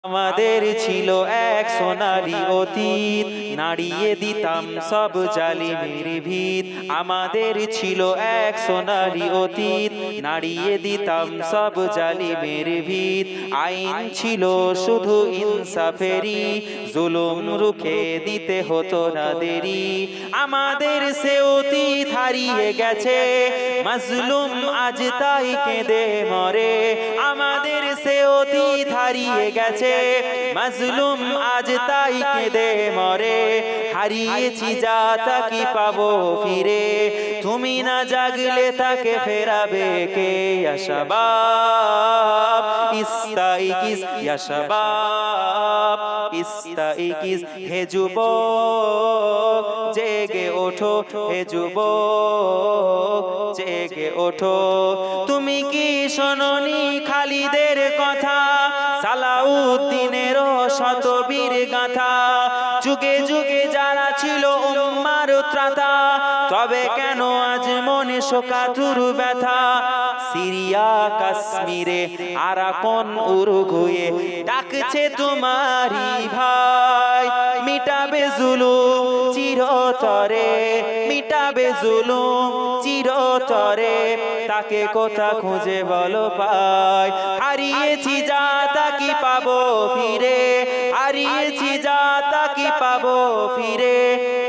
আমাদের ছিল এক সোনালী অতীত, নাড়িয়ে দিতাম সব জালিমের ভিত। আমাদের ছিল এক সোনালী অতীত, নাড়িয়ে দিতাম সব জালিমের ভিত। আইন ছিল শুধু ইনসাফেরই, জুলুম রুখে দিতে হতো না দেরি। আমাদের সে অতীত হারিয়ে গেছে, মাজলুম আজ তাই কেঁদে মরে। আমাদের সে অতীত হারিয়ে গেছে, মাজলুম আজ তাই কেঁদে মরে। হারিয়েছি যা তা কি পাবো ফিরে, তুমি না জাগলে তাকে ফেরাবে কে? ইয়া শাবাব ইস্তাইকিজ, ইয়া শাবাব ইস্তাইকিজ। হে যুবক জেগে ওঠো, হে যুবক জেগে ওঠো। তুমি কি শোনোনি খালিদের কথা, সালাউদ্দিনের শতবীর গাথা? যুগে যুগে যারা ছিল উম্মার ত্রাতা, তবে কেন আজ মনে শোকাতুর ব্যথা? সিরিয়া কাশ্মীরে আরাকান উরুগুয়ে ডাকছে তোমারি ভাই। মিটাবে জুলুম চিরতরে, মিটাবে জুলুম চিরতরে। তাকে কোথা খুঁজে বলো পাই? হারিয়েছি যা তা কি পাবো ফিরে, হারিয়েছি যা তা কি পাবো ফিরে।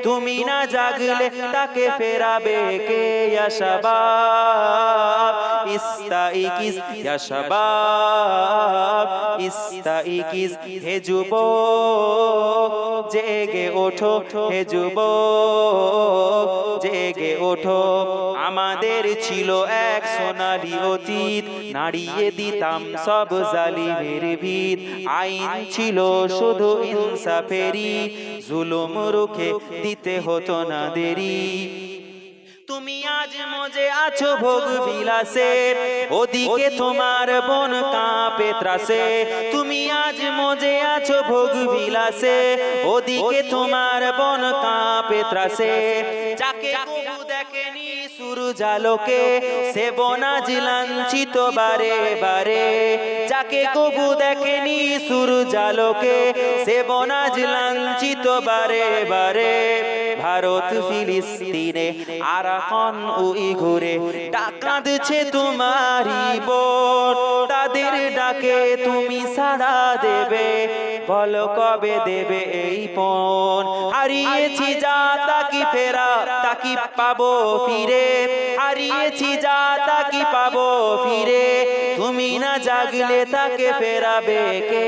তুমি না জাগলে তাকে ফেরাবে কে? ইয়া শাবাব ইস্তাইকিজ, ইয়া শাবাব ইস্তাইকিজ। হে যুবক জেগে ওঠো, হে যুবক জেগে ওঠো। আমাদের ছিল এক সোনালী অতীত, নাড়িয়ে দিতাম সব জালিমের ভিত। আইন ছিল শুধু ইনসাফেরই, জুলুম রুখে দিতে হতো না দেরি। তুমি আজ মজে আছো ভোগ বিলাসে, ওদিকে তোমার বোন কাঁপে ত্রাসে। তুমি আজ মজে আছো ভোগ বিলাসে, ওদিকে তোমার বোন কাঁপে ত্রাসে। যাকে কবু দেখেনি সূরজালোকে, সে বোন আজ লাঞ্ছিত বারে বারে। যাকে কবু দেখেনি সূরজালোকে, সে বোন আজ লাঞ্ছিত বারে বারে। ভারত ফিলিস্তিনে আরাকান উইঘুরে ডাকাচ্ছে তোমারি বোন। তাদের ডাকে তুমি সাড়া দেবে, বলো কবে দেবে এই পণ? হারিয়েছি যা তা কি ফেরা, তা কি পাবো ফিরে? হারিয়েছি যা তা কি পাবো ফিরে? তুমি না জাগলে তাকে ফেরাবে কে?